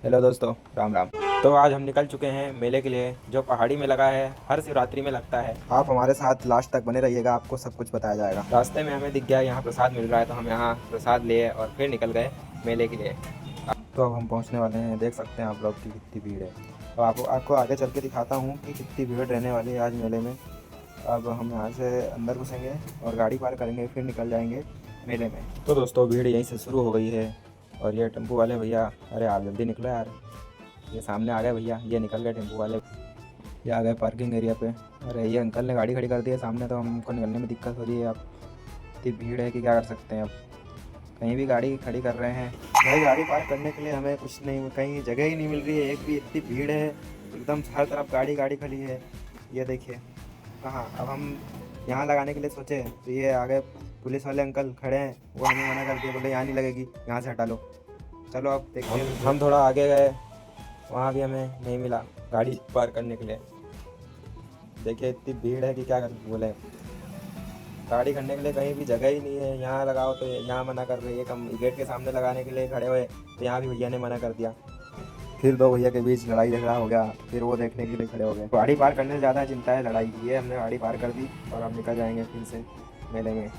Hello दोस्तों, राम राम। तो आज हम निकल चुके हैं मेले के लिए, जो पहाड़ी में लगा है, हर शिवरात्रि में लगता है। आप हमारे साथ लास्ट तक बने रहिएगा, आपको सब कुछ बताया जाएगा। रास्ते में हमें दिख गया यहाँ प्रसाद मिल रहा है, तो हम यहाँ प्रसाद लिए और फिर निकल गए मेले के लिए। तो अब हम पहुँचने वाले हैं। देख सकते हैं आप लोग की कितनी भीड़ है। तो आपको आगे चल के दिखाता हूँ कि कितनी भीड़ रहने वाली है आज मेले में। अब हम यहाँ से अंदर घुसेंगे और गाड़ी पार करेंगे, फिर निकल जाएंगे मेले में। तो दोस्तों, भीड़ यहीं से शुरू हो गई है। और ये टेम्पो वाले भैया, अरे आप जल्दी निकलो यार, ये सामने आ गए भैया, ये निकल गए टेम्पो वाले, ये आ गए पार्किंग एरिया पे। अरे ये अंकल ने गाड़ी खड़ी कर दी है सामने, तो हमको निकलने में दिक्कत हो रही है। अब इतनी भीड़ है कि क्या कर सकते हैं। अब कहीं भी गाड़ी खड़ी कर रहे हैं भाई, गाड़ी पार्क करने के लिए हमें कुछ नहीं, कहीं जगह ही नहीं मिल रही है एक भी। इतनी भीड़ है एकदम, हर तरफ गाड़ी गाड़ी खड़ी है। ये देखिए कहाँ। अब हम यहाँ लगाने के लिए सोचे तो ये आ गए पुलिस वाले अंकल खड़े हैं, वो हमें मना कर दिए, बोले यहाँ नहीं लगेगी, यहाँ से हटा लो। चलो अब देखते हैं। हम थोड़ा आगे गए, वहाँ भी हमें नहीं मिला गाड़ी पार करने के लिए। देखिए इतनी भीड़ है कि क्या कर बोले, गाड़ी खड़ने के लिए कहीं भी जगह ही नहीं है। यहाँ लगाओ तो यहाँ मना कर रही है, कम गेट के सामने लगाने के लिए खड़े हुए, तो यहाँ भी भैया ने मना कर दिया। फिर दो भैया के बीच लड़ाई झगड़ा हो गया, फिर वो देखने के लिए खड़े हो गए। गाड़ी पार करने से ज़्यादा चिंता है लड़ाई की है। हमने गाड़ी पार कर दी और अब निकल जाएंगे फिर से मेले में।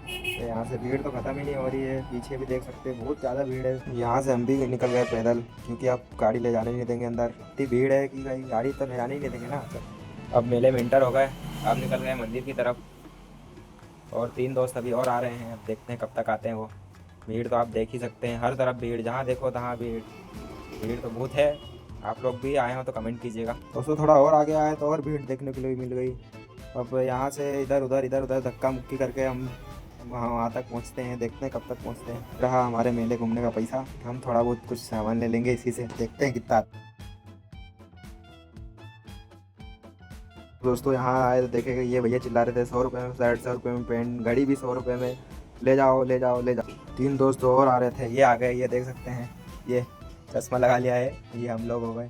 तो यहाँ से भीड़ तो ख़त्म ही नहीं हो रही है, पीछे भी देख सकते हैं बहुत ज़्यादा भीड़ है। यहाँ से हम भी निकल गए पैदल, क्योंकि अब गाड़ी ले जाने नहीं देंगे अंदर। इतनी भीड़ है कि भाई गाड़ी तो ले जाने ही नहीं देंगे ना। अब मेले में इंटर हो गए, अब निकल गए मंदिर की तरफ। और 3 दोस्त अभी और आ रहे हैं, अब देखते हैं कब तक आते हैं वो। भीड़ तो आप देख ही सकते हैं, हर तरफ भीड़, जहाँ देखो तहाँ भीड़। भीड़ तो बहुत है। आप लोग भी आए हो तो कमेंट कीजिएगा। दोस्तों थोड़ा और आगे आए तो और भीड़ देखने के लिए मिल गई। अब यहाँ से इधर उधर धक्का मुक्की करके हम वहाँ तक पहुँचते हैं। देखते हैं कब तक पहुँचते हैं। रहा हमारे मेले घूमने का पैसा, हम थोड़ा बहुत कुछ सामान ले लेंगे इसी से, देखते हैं कितना। दोस्तों यहाँ आए तो देखेगा, ये भैया चिल्ला रहे थे 100 रुपये में शर्ट, 100 रुपये में पेंट, घड़ी भी 100 रुपये में, ले जाओ ले जाओ ले जाओ। 3 दोस्त और आ रहे थे, ये आ गए, ये देख सकते हैं, ये चश्मा लगा लिया है, ये हम लोग हो गए।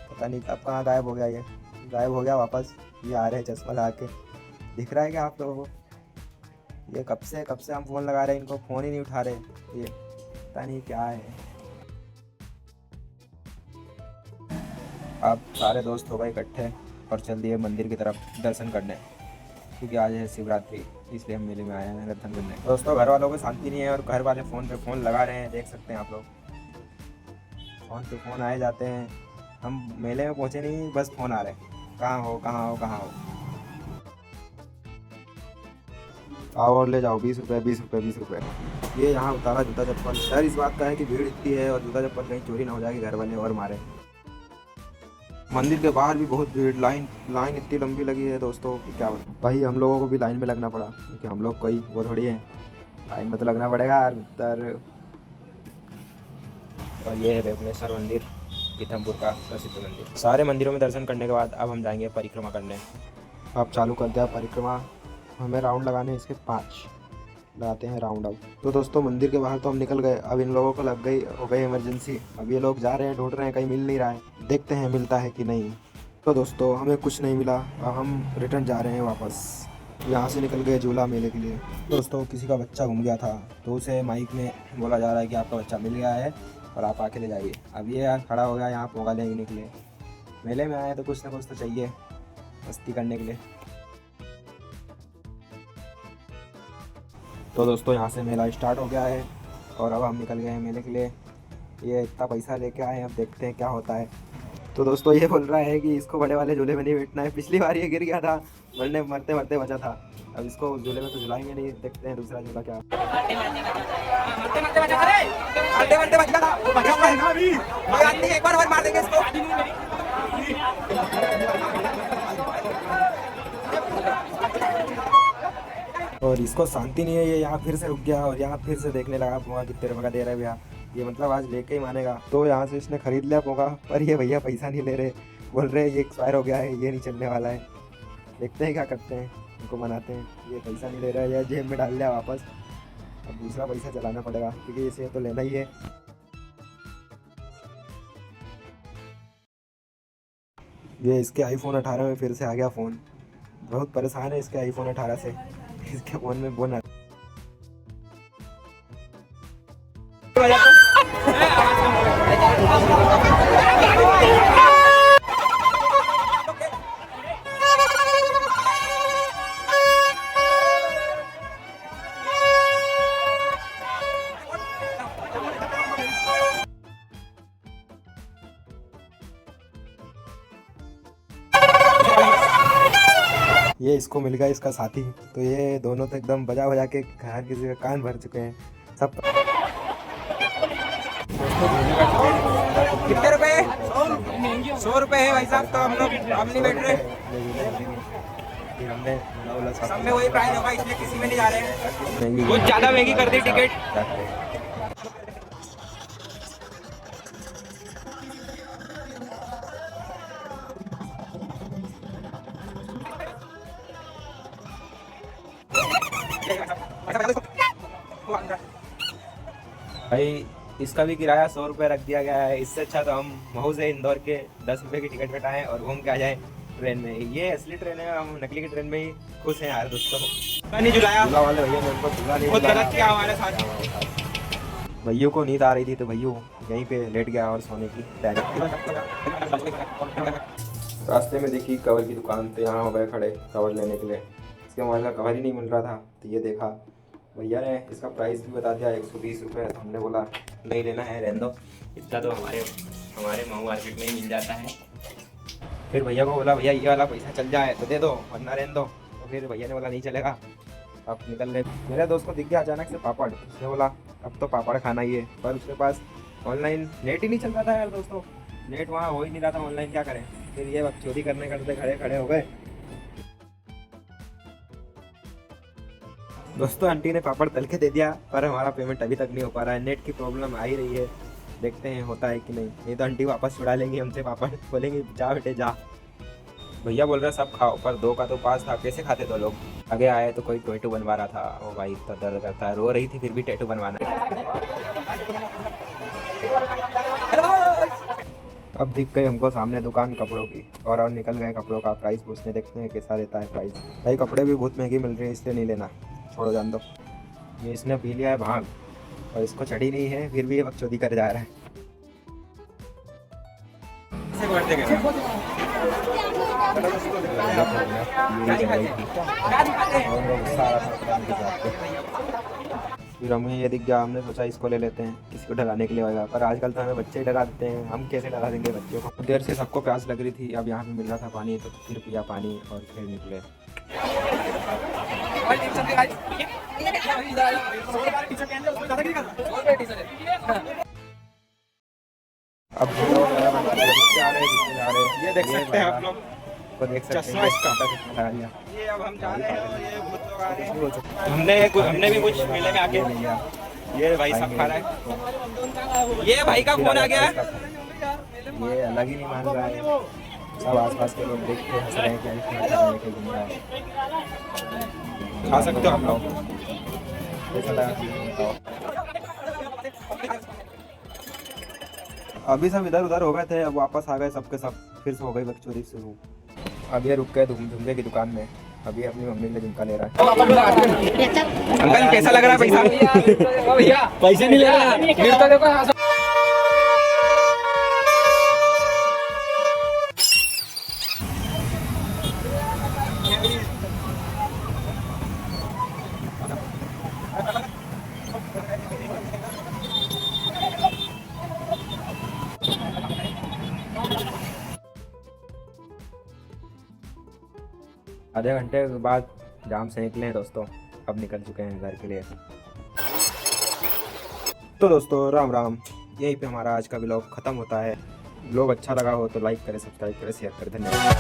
पता नहीं कब कहाँ गायब हो गया, ये गायब हो गया वापस। ये आ रहे हैं चश्मा लगा के, दिख रहा है क्या आप लोगों को? ये कब से हम फ़ोन लगा रहे हैं, इनको फ़ोन ही नहीं उठा रहे। ये पता नहीं क्या है। आप सारे दोस्त हो गए इकट्ठे और चल दिए मंदिर की तरफ दर्शन करने, क्योंकि आज है शिवरात्रि, इसलिए हम मेले में आए हैं दर्शन करने। दोस्तों घर वालों को शांति नहीं है और घर वाले फ़ोन पे फ़ोन लगा रहे हैं, देख सकते हैं आप लोग। फ़ोन पे फ़ोन आए जाते हैं, हम मेले में पहुँचे नहीं, बस फ़ोन आ रहे हैं, कहाँ हो कहाँ हो कहाँ हो। आओ और ले जाओ, 20 रुपये 20 रुपये 20 रुपये। ये यहाँ उतारा जूता चप्पल। डर इस बात का है कि भीड़ इतनी है और जूता चप्पल कहीं चोरी ना हो जाएगी, घर वाले और मारे। मंदिर के बाहर भी बहुत भीड़, लाइन इतनी लंबी लगी है दोस्तों कि क्या बताऊं। भाई हम लोगों को भी लाइन में लगना पड़ा, क्योंकि हम लोग कोई वो थोड़ी है, लाइन में तो लगना पड़ेगा यार। और ये है बेवनेश्वर मंदिर, पीथमपुर का प्रसिद्ध मंदिर। सारे मंदिरों में दर्शन करने के बाद अब हम जाएंगे परिक्रमा करने। आप चालू कर दिया परिक्रमा, हमें राउंड लगाने इसके 5 लगाते हैं राउंड। अब तो दोस्तों मंदिर के बाहर तो हम निकल गए, अब इन लोगों को हो गई इमरजेंसी। अब ये लोग जा रहे हैं, ढूंढ रहे हैं, कहीं मिल नहीं रहा है, देखते हैं मिलता है कि नहीं। तो दोस्तों हमें कुछ नहीं मिला, अब हम रिटर्न जा रहे हैं वापस। यहाँ से निकल गए झूला मेले के लिए। दोस्तों किसी का बच्चा घूम गया था, तो उसे माइक में बोला जा रहा है कि आपका बच्चा मिल गया है और आप आके ले जाइए। अब ये यार खड़ा हो गया यहाँ पोगा लेने के लिए। मेले में आए तो कुछ ना कुछ तो चाहिए मस्ती करने के लिए। तो दोस्तों यहाँ से मेला स्टार्ट हो गया है और अब हम निकल गए हैं मेले के लिए। ये इतना पैसा लेके आए हैं, अब देखते हैं क्या होता है। तो दोस्तों ये बोल रहा है कि इसको बड़े वाले झूले में नहीं बैठना है, पिछली बार ये गिर गया था, मरते मरते बचा था। अब इसको उस झूले में तो झुलाएंगे नहीं, देखते हैं दूसरा झूला क्या। और इसको शांति नहीं है, ये यहाँ फिर से रुक गया और यहाँ फिर से देखने लगा पोगा कितने रुपये का दे रहा है भैया। ये मतलब आज लेके ही मानेगा। तो यहाँ से इसने खरीद लिया पोगा, पर ये भैया पैसा नहीं ले रहे, बोल रहे ये एक्सपायर हो गया है, ये नहीं चलने वाला है। देखते हैं क्या करते हैं, इनको मनाते हैं। ये पैसा नहीं ले रहा है, या जेब में डाल लिया वापस। अब दूसरा पैसा चलाना पड़ेगा, क्योंकि इसे तो लेना ही है। ये इसके आईफोन 18 में फिर से आ गया फ़ोन, बहुत परेशान है इसके आईफोन 18 से। इसके फ़ोन में बोल ये इसको मिल गया इसका साथी, तो ये दोनों तो एकदम बजा बजा के हर किसी का कान भर चुके हैं सब। कितने रुपए? 100 रुपए है भाई साहब। तो हम लोग हम नहीं बैठ रहे, सब में वही प्राइस होगा, इसलिए किसी में नहीं जा रहे हैं। कुछ ज्यादा महंगी कर दी टिकट। भाई इसका भी किराया 100 रुपये रख दिया गया है। इससे अच्छा तो हम महू से इंदौर के 10 रुपये की टिकट कटाएं और घूम के आ जाएं ट्रेन में। ये असली ट्रेन है, हम नकली की ट्रेन में ही खुश हैं यार दोस्तों। नहीं झुलाया वाले भैया ने उनको झुला नहीं, बहुत गलत किया हमारे साथ। भैया को नींद आ रही थी तो भैया यहीं पे लेट गया और सोने की तैयारी। रास्ते में देखी कवर की दुकान, तो यहाँ हो गए खड़े कवर लेने के लिए। इसके मोबाइल का कवर ही नहीं मिल रहा था, तो ये देखा भैया ने इसका प्राइस भी बता दिया 120 रुपये। तो हमने बोला नहीं लेना है, रहने दो, इतना तो हमारे महू मार्केट में ही मिल जाता है। फिर भैया को बोला भैया ये वाला पैसा चल जाए तो दे दो, वरना रहने दो। तो फिर भैया ने बोला नहीं चलेगा। अब निकल गए। मेरे दोस्त को दिख गया अचानक से पापड़, उसने बोला अब तो पापड़ खाना ही है, पर उसके पास ऑनलाइन नेट ही नहीं चल रहा था यार दोस्तों। नेट वहाँ हो ही नहीं रहा था, ऑनलाइन क्या करें। फिर ये चोरी करने करते खड़े खड़े हो गए। दोस्तों आंटी ने पापड़ तल के दे दिया, पर हमारा पेमेंट अभी तक नहीं हो पा रहा है। नेट की प्रॉब्लम आ ही रही है, देखते हैं होता है कि नहीं तो आंटी वापस छुड़ा लेंगी हमसे पापड़, बोलेंगे जा बेटे जा। भैया बोल रहे सब खाओ, पर 2 का तो पास था, कैसे खाते तो लोग। आगे आए तो कोई टैटू बनवा रहा था। ओ भाई इतना दर्द करता है, रो रही थी फिर भी टैटू बनवाना है। अब दिख गई हमको सामने दुकान कपड़ों की, और निकल गए कपड़ों का प्राइस पूछने, देखते हैं कैसा रहता है प्राइस। भाई कपड़े भी बहुत महंगी मिल रही है, इसलिए नहीं लेना, छोड़ो जान दो। ये इसने पी लिया है भांग और इसको चढ़ी नहीं है, फिर भी ये बकचोदी कर जा रहा है। फिर हमें ये दिख गया, हमने सोचा इसको ले लेते हैं, किसी को डराने के लिए होगा। पर आजकल तो हमें बच्चे डरा देते हैं, हम कैसे डरा देंगे बच्चों को। देर से सबको प्यास लग रही थी, अब यहाँ पे मिल रहा था पानी, तो फिर पिया पानी और फिर निकले। अब ये देख सकते हैं आप लोग, को देख सकते हैं इसका। ये अब हम जा रहे हैं और ये बहुत लोग आ रहे हैं। हमने भी कुछ मेले में आके ये भाई सब खा रहा है। ये भाई का फोन आ गया, ये अलग ही नहीं मान रहा है। सब आसपास के लोग देख के हंस रहे हैं कि घूम रहा है। खा सकते हो आप लोग। अभी सब इधर उधर हो गए थे, अब वापस आ गए सबके सब, फिर से हो गई बकचोदी शुरू। अब ये रुक गए झुमके की दुकान में, अभी अपनी मम्मी ने झुमका ले रहा है। अंकल कैसा लग रहा है पैसा? भैया पैसे नहीं ले रहा। आधे घंटे के बाद जाम से निकले हैं दोस्तों, अब निकल चुके हैं घर के लिए। तो दोस्तों राम राम, यहीं पे हमारा आज का व्लॉग खत्म होता है। व्लॉग अच्छा लगा हो तो लाइक करें, सब्सक्राइब करें, शेयर करें। धन्यवाद।